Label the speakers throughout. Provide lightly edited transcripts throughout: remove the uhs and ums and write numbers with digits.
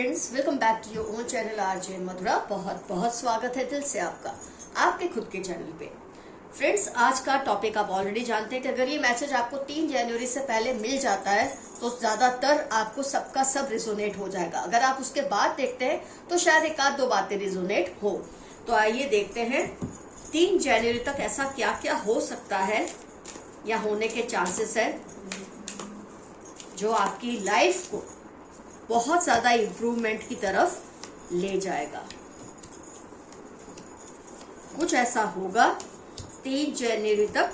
Speaker 1: Friends, welcome back to your own channel RJ Madhura. बहुत बहुत स्वागत है दिल से आपका आपके खुद के चैनल पे। फ्रेंड्स, आज का टॉपिक आप ऑलरेडी जानते हैं कि अगर ये मैसेज आपको 3 जनवरी से पहले मिल जाता है तो ज्यादातर आपको सबका सब रिजोनेट हो जाएगा। अगर आप उसके बाद देखते हैं तो शायद एक आध दो बातें रिजोनेट हो। तो आइए देखते हैं 3 जनवरी तक ऐसा क्या क्या हो सकता है या होने के चांसेस है जो आपकी लाइफ को बहुत ज्यादा इंप्रूवमेंट की तरफ ले जाएगा। कुछ ऐसा होगा 3 जनवरी तक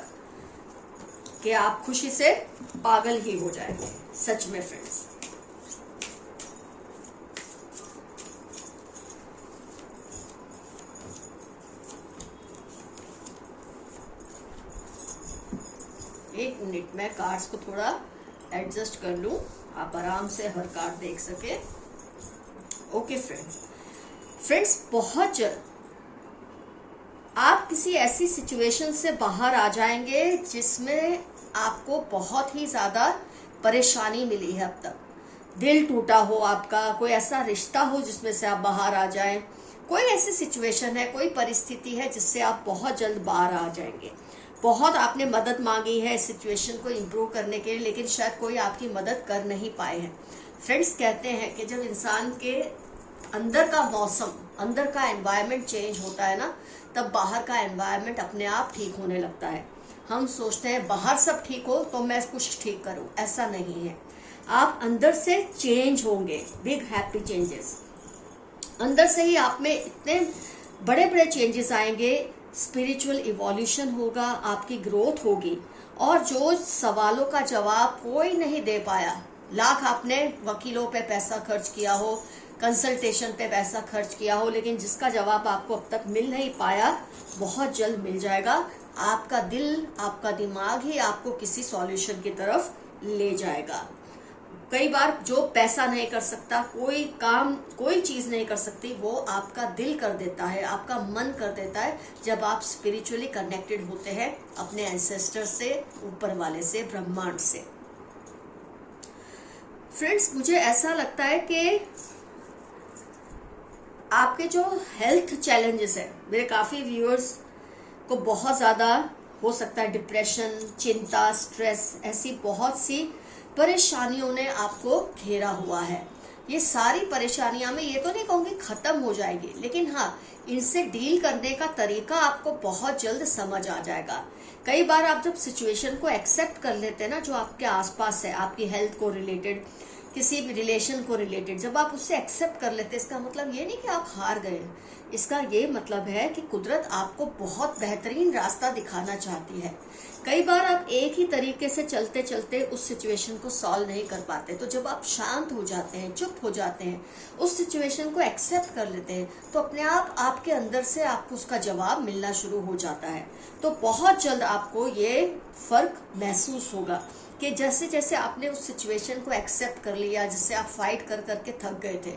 Speaker 1: कि आप खुशी से पागल ही हो जाएंगे, सच में फ्रेंड्स। एक मिनट में कार्ड्स को थोड़ा एडजस्ट कर लूं, आप आराम से हर कार्ड देख सके। ओके फ्रेंड्स, बहुत जल्द आप किसी ऐसी सिचुएशन से बाहर आ जाएंगे जिसमें आपको बहुत ही ज्यादा परेशानी मिली है। अब तक दिल टूटा हो आपका, कोई ऐसा रिश्ता हो जिसमें से आप बाहर आ जाएं, कोई ऐसी सिचुएशन है, कोई परिस्थिति है जिससे आप बहुत जल्द बाहर आ जाएंगे। बहुत आपने मदद मांगी है सिचुएशन को इम्प्रूव करने के लिए, लेकिन शायद कोई आपकी मदद कर नहीं पाए हैं। फ्रेंड्स, कहते हैं कि जब इंसान के अंदर का मौसम, अंदर का एनवायरनमेंट चेंज होता है ना, तब बाहर का एनवायरनमेंट अपने आप ठीक होने लगता है। हम सोचते हैं बाहर सब ठीक हो तो मैं कुछ ठीक करूं, ऐसा नहीं है। आप अंदर से चेंज होंगे, बिग हैप्पी चेंजेस। अंदर से ही आप में इतने बड़े बड़े चेंजेस आएंगे, स्पिरिचुअल इवोल्यूशन होगा, आपकी ग्रोथ होगी। और जो सवालों का जवाब कोई नहीं दे पाया, लाख आपने वकीलों पे पैसा खर्च किया हो, कंसल्टेशन पे पैसा खर्च किया हो, लेकिन जिसका जवाब आपको अब तक मिल नहीं पाया, बहुत जल्द मिल जाएगा। आपका दिल, आपका दिमाग ही आपको किसी सॉल्यूशन की तरफ ले जाएगा। कई बार जो पैसा नहीं कर सकता, कोई काम, कोई चीज नहीं कर सकती, वो आपका दिल कर देता है, आपका मन कर देता है, जब आप स्पिरिचुअली कनेक्टेड होते हैं अपने एंसेस्टर से, ऊपर वाले से, ब्रह्मांड से। फ्रेंड्स, मुझे ऐसा लगता है कि आपके जो हेल्थ चैलेंजेस है, मेरे काफी व्यूअर्स को बहुत ज्यादा हो सकता है डिप्रेशन, चिंता, स्ट्रेस, ऐसी बहुत सी परेशानियों ने आपको घेरा हुआ है। ये सारी परेशानियां, मैं ये तो नहीं कहूंगी खत्म हो जाएगी, लेकिन हाँ, इनसे डील करने का तरीका आपको बहुत जल्द समझ आ जाएगा। कई बार आप जब सिचुएशन को एक्सेप्ट कर लेते हैं ना, जो आपके आसपास है, आपकी हेल्थ को रिलेटेड, किसी भी रिलेशन को रिलेटेड, जब आप उससे एक्सेप्ट कर लेते हैं, इसका मतलब ये नहीं कि आप हार गए। इसका ये मतलब है कि कुदरत आपको बहुत बेहतरीन रास्ता दिखाना चाहती है। कई बार आप एक ही तरीके से चलते चलते उस सिचुएशन को सॉल्व नहीं कर पाते, तो जब आप शांत हो जाते हैं, चुप हो जाते हैं, उस सिचुएशन को एक्सेप्ट कर लेते हैं, तो अपने आप आपके अंदर से आपको उसका जवाब मिलना शुरू हो जाता है। तो बहुत जल्द आपको ये फर्क महसूस होगा कि जैसे जैसे आपने उस सिचुएशन को एक्सेप्ट कर लिया जिससे आप फाइट कर करके थक गए थे,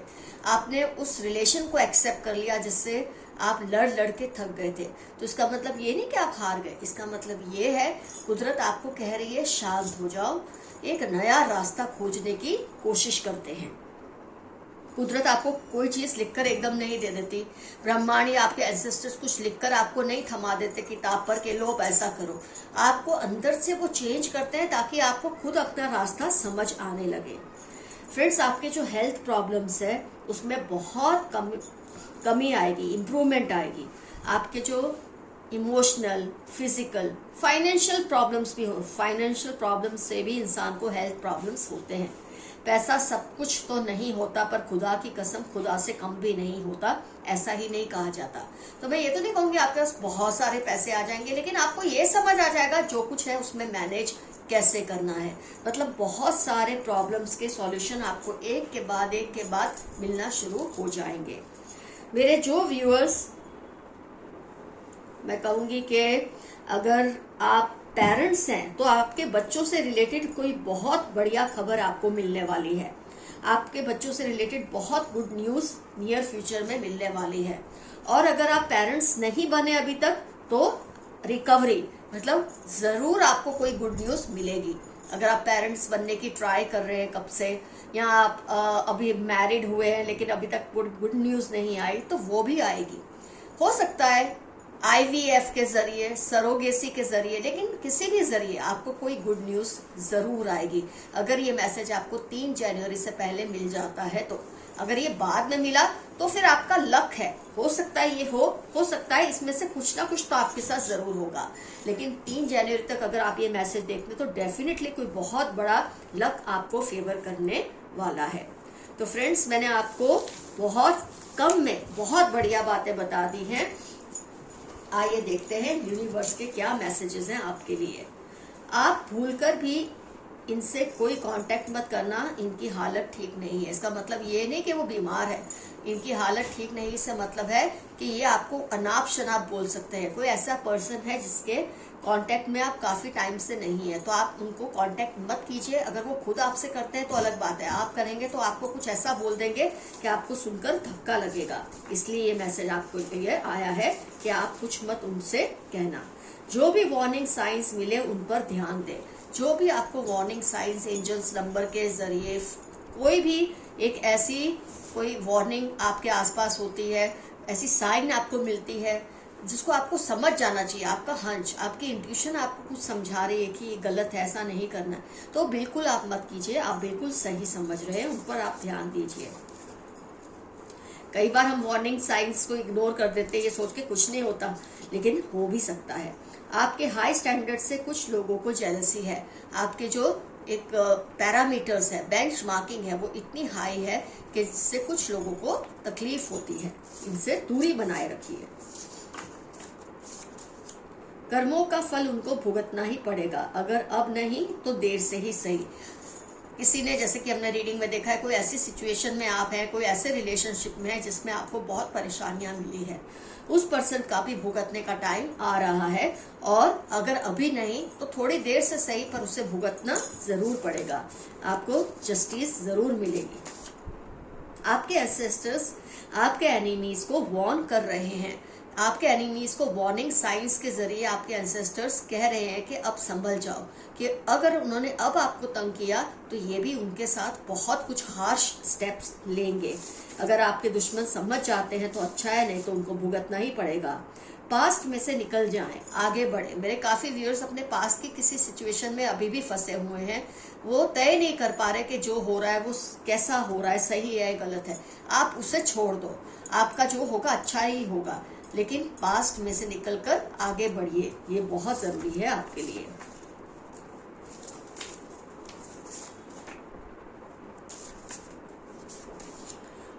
Speaker 1: आपने उस रिलेशन को एक्सेप्ट कर लिया जिससे आप लड़ के थक गए थे, तो इसका मतलब ये नहीं कि आप हार गए। इसका मतलब ये है कुदरत आपको कह रही है शांत हो जाओ, एक नया रास्ता खोजने की कोशिश करते हैं। कुदरत आपको कोई चीज लिखकर एकदम नहीं दे देती। ब्रह्मांड या आपके एंसेस्टर्स कुछ लिखकर आपको नहीं थमा देते किताब पर के लो ऐसा करो। आपको अंदर से वो चेंज करते हैं ताकि आपको खुद अपना रास्ता समझ आने लगे। फ्रेंड्स, आपके जो हेल्थ प्रॉब्लम्स है उसमें बहुत कमी आएगी, इम्प्रूवमेंट आएगी। आपके जो इमोशनल, फिजिकल, फाइनेंशियल प्रॉब्लम्स भी हो, फाइनेंशियल प्रॉब्लम्स से भी इंसान को हेल्थ प्रॉब्लम्स होते हैं। पैसा सब कुछ तो नहीं होता, पर खुदा की कसम खुदा से कम भी नहीं होता, ऐसा ही नहीं कहा जाता। तो मैं ये तो नहीं कहूंगी आपके पास बहुत सारे पैसे आ जाएंगे, लेकिन आपको ये समझ आ जाएगा जो कुछ है उसमें मैनेज कैसे करना है। मतलब बहुत सारे प्रॉब्लम्स के सॉल्यूशन आपको एक के बाद मिलना शुरू हो जाएंगे। मेरे जो व्यूअर्स, मैं कहूंगी कि अगर आप पेरेंट्स हैं तो आपके बच्चों से रिलेटेड कोई बहुत बढ़िया खबर आपको मिलने वाली है। आपके बच्चों से रिलेटेड बहुत गुड न्यूज नियर फ्यूचर में मिलने वाली है। और अगर आप पेरेंट्स नहीं बने अभी तक, तो रिकवरी, मतलब जरूर आपको कोई गुड न्यूज मिलेगी। अगर आप पेरेंट्स बनने की ट्राई कर रहे हैं कब से, या आप अभी मैरिड हुए हैं लेकिन अभी तक गुड न्यूज़ नहीं आई, तो वो भी आएगी। हो सकता है IVF के जरिए, सरोगेसी के जरिए, लेकिन किसी भी जरिए आपको कोई गुड न्यूज़ ज़रूर आएगी। अगर ये मैसेज आपको 3 जनवरी से पहले मिल जाता है तो। अगर ये बाद में मिला तो फिर आपका लक है, हो सकता है ये हो सकता है इसमें से कुछ ना कुछ तो आपके साथ जरूर होगा। लेकिन 3 जनवरी तक अगर आप ये मैसेज देखते तो डेफिनेटली कोई बहुत बड़ा लक आपको फेवर करने वाला है। तो फ्रेंड्स, मैंने आपको बहुत कम में बहुत बढ़िया बातें बता दी हैं। आइए देखते हैं यूनिवर्स के क्या मैसेजेस हैं आपके लिए। आप भूलकर भी इनसे कोई कांटेक्ट मत करना, इनकी हालत ठीक नहीं है। इसका मतलब ये नहीं कि वो बीमार है, इनकी हालत ठीक नहीं, इससे मतलब है कि ये आपको अनाप शनाप बोल सकते हैं। कोई ऐसा पर्सन है जिसके कांटेक्ट में आप काफी टाइम से नहीं है, तो आप उनको कांटेक्ट मत कीजिए। अगर वो खुद आपसे करते हैं तो अलग बात है, आप करेंगे तो आपको कुछ ऐसा बोल देंगे कि आपको सुनकर धक्का लगेगा। इसलिए ये मैसेज आपको लिए आया है कि आप कुछ मत उनसे कहना। जो भी वार्निंग साइंस मिले उन पर ध्यान दें। जो भी आपको वार्निंग साइंस एंजल्स नंबर के जरिए कोई भी एक ऐसी कोई वार्निंग आपके आसपास होती है, ऐसी साइन आपको मिलती है जिसको आपको समझ जाना चाहिए, आपका हंच, आपकी इंट्यूशन आपको कुछ समझा रही है कि ये गलत है, ऐसा नहीं करना, तो बिल्कुल आप मत कीजिए। आप बिल्कुल सही समझ रहे हैं, उन पर आप ध्यान दीजिए। कई बार हम वार्निंग साइंस को इग्नोर कर देते हैं, ये सोच के कुछ नहीं होता, लेकिन हो भी सकता है। आपके हाई स्टैंडर्ड से कुछ लोगों को जेलसी है। आपके जो एक पैरामीटर्स है, बेंच मार्किंग है, वो इतनी हाई है कि जिससे कुछ लोगों को तकलीफ होती है। इनसे दूरी बनाए रखिए। कर्मों का फल उनको भुगतना ही पड़ेगा, अगर अब नहीं तो देर से ही सही। किसी ने, जैसे कि हमने रीडिंग में देखा है, कोई ऐसी सिचुएशन में आप हैं, कोई ऐसे रिलेशनशिप में है जिसमें आपको बहुत परेशानियां मिली है, उस पर्सन का भी भुगतने का टाइम आ रहा है। और अगर अभी नहीं तो थोड़ी देर से सही, पर उसे भुगतना जरूर पड़ेगा, आपको जस्टिस जरूर मिलेगी। आपके एंसेस्टर्स आपके एनिमीज को वार्न कर रहे हैं। आपके एनिमीज को वार्निंग साइंस के जरिए आपके एंसेस्टर्स कह रहे हैं कि अब संभल जाओ, कि अगर उन्होंने अब आपको तंग किया तो ये भी उनके साथ बहुत कुछ हार्श स्टेप्स लेंगे। अगर आपके दुश्मन समझ जाते हैं तो अच्छा है, नहीं तो उनको भुगतना ही पड़ेगा। पास्ट में से निकल जाएं, आगे बढ़े। मेरे काफी व्यूअर्स अपने पास्ट की किसी सिचुएशन में अभी भी फंसे हुए हैं, वो तय नहीं कर पा रहे कि जो हो रहा है वो कैसा हो रहा है, सही है गलत है। आप उसे छोड़ दो, आपका जो होगा अच्छा ही होगा, लेकिन पास्ट में से निकलकर आगे बढ़िए, ये बहुत जरूरी है आपके लिए।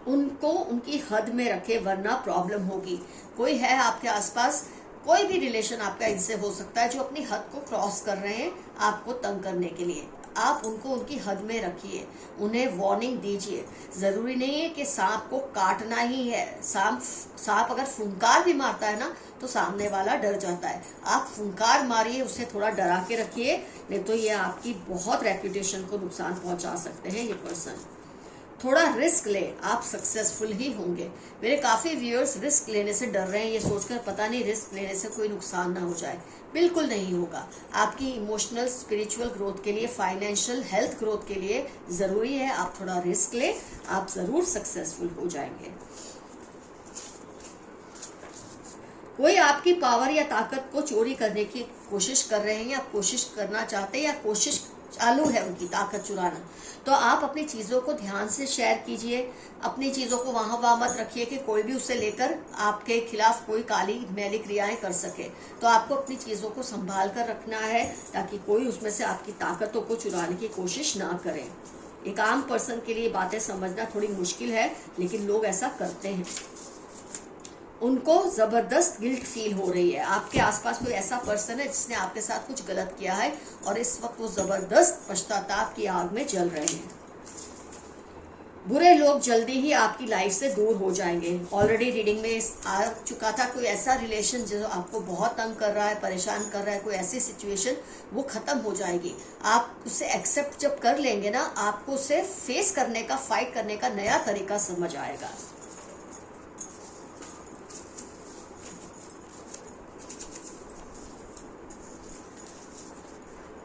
Speaker 1: उनको उनकी हद में रखे, वरना प्रॉब्लम होगी। कोई है आपके आसपास, कोई भी रिलेशन आपका इनसे हो सकता है जो अपनी हद को क्रॉस कर रहे हैं आपको तंग करने के लिए। आप उनको उनकी हद में रखिए, उन्हें वार्निंग दीजिए। जरूरी नहीं है कि सांप को काटना ही है। सांप अगर फुंकार भी मारता है ना तो सामने वाला डर जाता है। आप फुंकार मारिए, उसे थोड़ा डरा के रखिए, नहीं तो ये आपकी बहुत रेपुटेशन को नुकसान पहुंचा सकते हैं ये पर्सन। थोड़ा रिस्क ले, आप सक्सेसफुल ही होंगे। मेरे काफी व्यूअर्स रिस्क लेने से डर रहे हैं, ये सोचकर पता नहीं रिस्क लेने से कोई नुकसान ना हो जाए। बिल्कुल नहीं होगा। आपकी इमोशनल स्पिरिचुअल ग्रोथ के लिए, फाइनेंशियल हेल्थ ग्रोथ के लिए जरूरी है आप थोड़ा रिस्क ले, आप जरूर सक्सेसफुल हो जाएंगे। कोई आपकी पावर या ताकत को चोरी करने की कोशिश कर रहे हैं, या कोशिश करना चाहते हैं, या कोशिश चालू है उनकी ताकत चुराना, तो आप अपनी चीजों को ध्यान से शेयर कीजिए। अपनी चीजों को वहां वहां मत रखिए कि कोई भी उसे लेकर आपके खिलाफ कोई काली मैली क्रियाएं कर सके। तो आपको अपनी चीजों को संभाल कर रखना है ताकि कोई उसमें से आपकी ताकतों को चुराने की कोशिश ना करे। एक आम पर्सन के लिए बातें समझना थोड़ी मुश्किल है, लेकिन लोग ऐसा करते हैं। उनको जबरदस्त गिल्ट फील हो रही है। आपके आसपास कोई ऐसा पर्सन है जिसने आपके साथ कुछ गलत किया है और इस वक्त वो जबरदस्त पश्चाताप की आग में जल रहे हैं। बुरे लोग जल्दी ही आपकी लाइफ से दूर हो जाएंगे। ऑलरेडी रीडिंग में आ चुका था, कोई ऐसा रिलेशन जो आपको बहुत तंग कर रहा है, परेशान कर रहा है, कोई ऐसी सिचुएशन, वो खत्म हो जाएगी। आप उसे एक्सेप्ट जब कर लेंगे ना, आपको उसे फेस करने का, फाइट करने का नया तरीका समझ आएगा।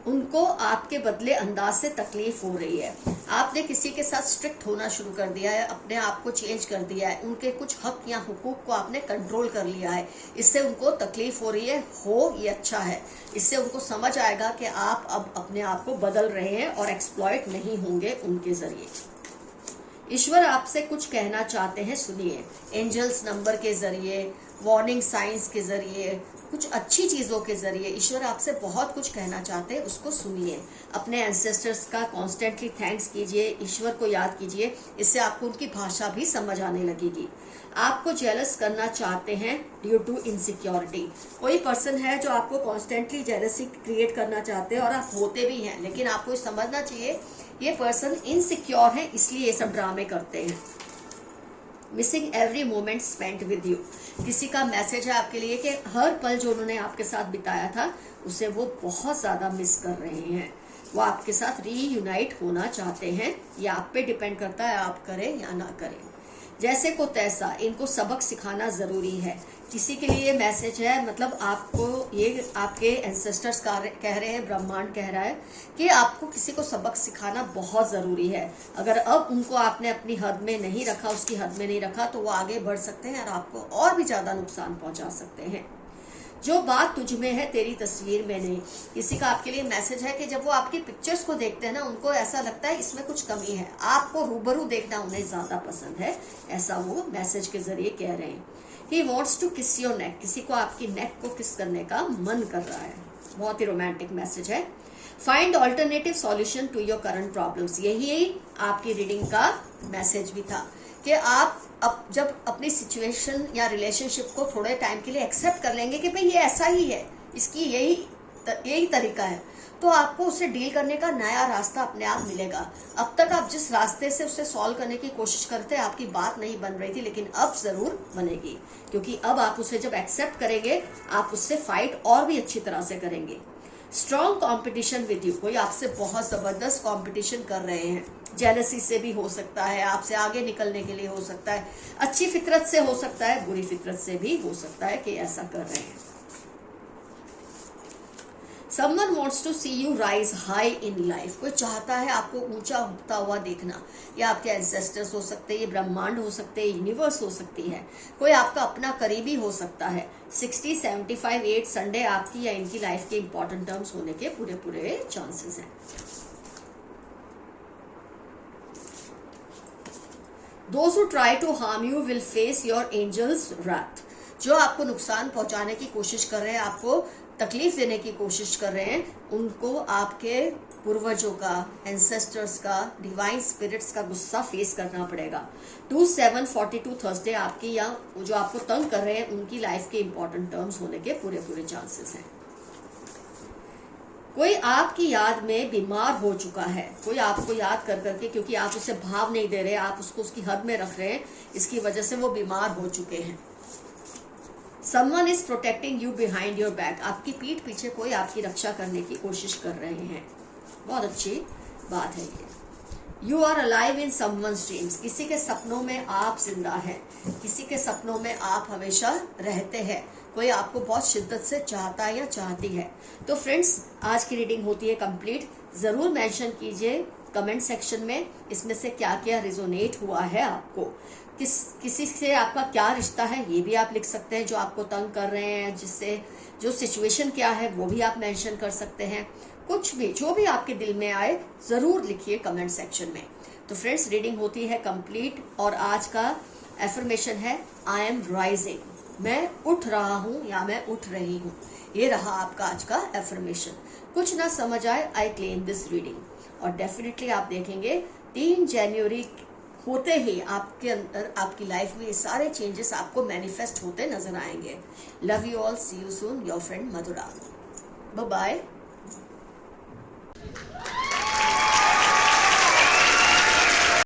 Speaker 1: उनको आपके बदले अंदाज से तकलीफ हो रही है। आपने किसी के साथ स्ट्रिक्ट होना शुरू कर दिया है, अपने आप को चेंज कर दिया है, उनके कुछ हक या हुकूक को आपने कंट्रोल कर लिया है। इससे उनको तकलीफ हो रही है, ये अच्छा है। इससे उनको समझ आएगा कि आप अब अपने आप को बदल रहे हैं और एक्सप्लॉइट नहीं होंगे उनके जरिए। ईश्वर आपसे कुछ कहना चाहते हैं, सुनिए। एंजल्स नंबर के जरिए, वार्निंग साइंस के जरिए, कुछ अच्छी चीजों के जरिए ईश्वर आपसे बहुत कुछ कहना चाहते हैं, उसको सुनिए। अपने एंसेस्टर्स का कॉन्स्टेंटली थैंक्स कीजिए, ईश्वर को याद कीजिए, इससे आपको उनकी भाषा भी समझ आने लगेगी। आपको जेलस करना चाहते हैं ड्यू टू इनसिक्योरिटी। कोई पर्सन है जो आपको कॉन्स्टेंटली जेलसी क्रिएट करना चाहते हैं और आप होते भी हैं, लेकिन आपको समझना चाहिए ये पर्सन इनसिक्योर है, इसलिए ये सब ड्रामे करते हैं। Missing every moment spent with you. किसी का मैसेज है आपके लिए कि हर पल जो उन्होंने आपके साथ बिताया था उसे वो बहुत ज्यादा मिस कर रहे हैं। वो आपके साथ रीयूनाइट होना चाहते हैं। ये आप पे डिपेंड करता है, आप करें या ना करें। जैसे को तैसा, इनको सबक सिखाना जरूरी है। किसी के लिए मैसेज है, मतलब आपको ये आपके एंसेस्टर्स कह रहे हैं, ब्रह्मांड कह रहा है कि आपको किसी को सबक सिखाना बहुत जरूरी है। अगर अब उनको आपने अपनी हद में नहीं रखा, उसकी हद में नहीं रखा, तो वो आगे बढ़ सकते हैं और आपको और भी ज्यादा नुकसान पहुंचा सकते हैं। जो बात तुझ में है तेरी तस्वीर में नहीं। किसी का आपके लिए मैसेज है कि जब वो आपकी पिक्चर्स को देखते हैं ना, उनको ऐसा लगता है इसमें कुछ कमी है। आपको रूबरू देखना उन्हें ज्यादा पसंद है, ऐसा वो मैसेज के जरिए कह रहे हैं। He wants to kiss your neck. किसी को आपकी नेक को किस करने का मन कर रहा है। बहुत ही रोमांटिक मैसेज है। Find alternative solution to your current problems. यही आपकी रीडिंग का मैसेज भी था कि आप अब जब अपनी सिचुएशन या रिलेशनशिप को थोड़े टाइम के लिए एक्सेप्ट कर लेंगे कि भाई ये ऐसा ही है, इसकी यही तरीका है, तो आपको उसे डील करने का नया रास्ता अपने आप मिलेगा। अब तक आप जिस रास्ते से उसे सॉल्व करने की कोशिश करते हैं, आपकी बात नहीं बन रही थी, लेकिन अब जरूर बनेगी, क्योंकि अब आप उसे जब एक्सेप्ट करेंगे, आप उससे फाइट और भी अच्छी तरह से करेंगे। Strong competition with you. कोई आपसे बहुत जबरदस्त कॉम्पिटिशन कर रहे हैं, जेलसी से भी हो सकता है, आपसे आगे निकलने के लिए हो सकता है, अच्छी फितरत से हो सकता है, बुरी फितरत से भी हो सकता है कि ऐसा कर रहे हैं। Someone wants to see you rise high in life. कोई चाहता है आपको ऊंचा उठता हुआ देखना। ये आपके एंसेस्टर्स हो सकते हैं, ये ब्रह्मांड हो सकते हैं, यूनिवर्स हो सकती है, कोई आपका अपना करीबी हो सकता है। 60, 75, 8 संडे आपकी या इनकी लाइफ के इंपॉर्टेंट टर्म्स होने के पूरे चांसेस हैं। Those who try to harm you will face your angels' wrath. जो आपको नुकसान पहुंचाने की कोशिश कर रहे हैं, आपको तकलीफ देने की कोशिश कर रहे हैं, उनको आपके पूर्वजों का, एंसेस्टर्स का, डिवाइन स्पिरिट्स का गुस्सा फेस करना पड़ेगा। 2742 थर्सडे आपकी या जो आपको तंग कर रहे हैं उनकी लाइफ के इंपॉर्टेंट टर्म्स होने के पूरे चांसेस हैं। कोई आपकी याद में बीमार हो चुका है, कोई आपको याद कर करके, क्योंकि आप उसे भाव नहीं दे रहे, आप उसको उसकी हद में रख रहे हैं, इसकी वजह से वो बीमार हो चुके हैं। Someone is protecting you behind your back. आपकी पीठ पीछे कोई आपकी रक्षा करने की कोशिश कर रहे हैं। बहुत अच्छी बात है ये। You are alive in someone's dreams. किसी के सपनों में आप जिंदा हैं, किसी के सपनों में आप हमेशा रहते हैं, कोई आपको बहुत शिद्दत से चाहता है या चाहती है। तो फ्रेंड्स, आज की रीडिंग होती है कंप्लीट। जरूर मेंशन कीजिए कमेंट सेक्शन में इसमें से क्या क्या रिजोनेट हुआ है आपको, किसी से आपका क्या रिश्ता है ये भी आप लिख सकते हैं, जो आपको तंग कर रहे हैं, जिससे जो सिचुएशन क्या है वो भी आप मेंशन कर सकते हैं। कुछ भी जो भी आपके दिल में आए जरूर लिखिए कमेंट सेक्शन में। तो फ्रेंड्स, रीडिंग होती है कंप्लीट और आज का एफर्मेशन है आई एम राइजिंग। मैं उठ रहा हूँ या मैं उठ रही हूँ। ये रहा आपका आज का एफर्मेशन। कुछ ना समझ आए, आई क्लेम दिस रीडिंग। और डेफिनेटली आप देखेंगे 3 जनवरी होते ही आपके अंदर, आपकी लाइफ में ये सारे चेंजेस आपको मैनिफेस्ट होते नजर आएंगे। Love you all, see you soon, your friend Madhura. Bye bye.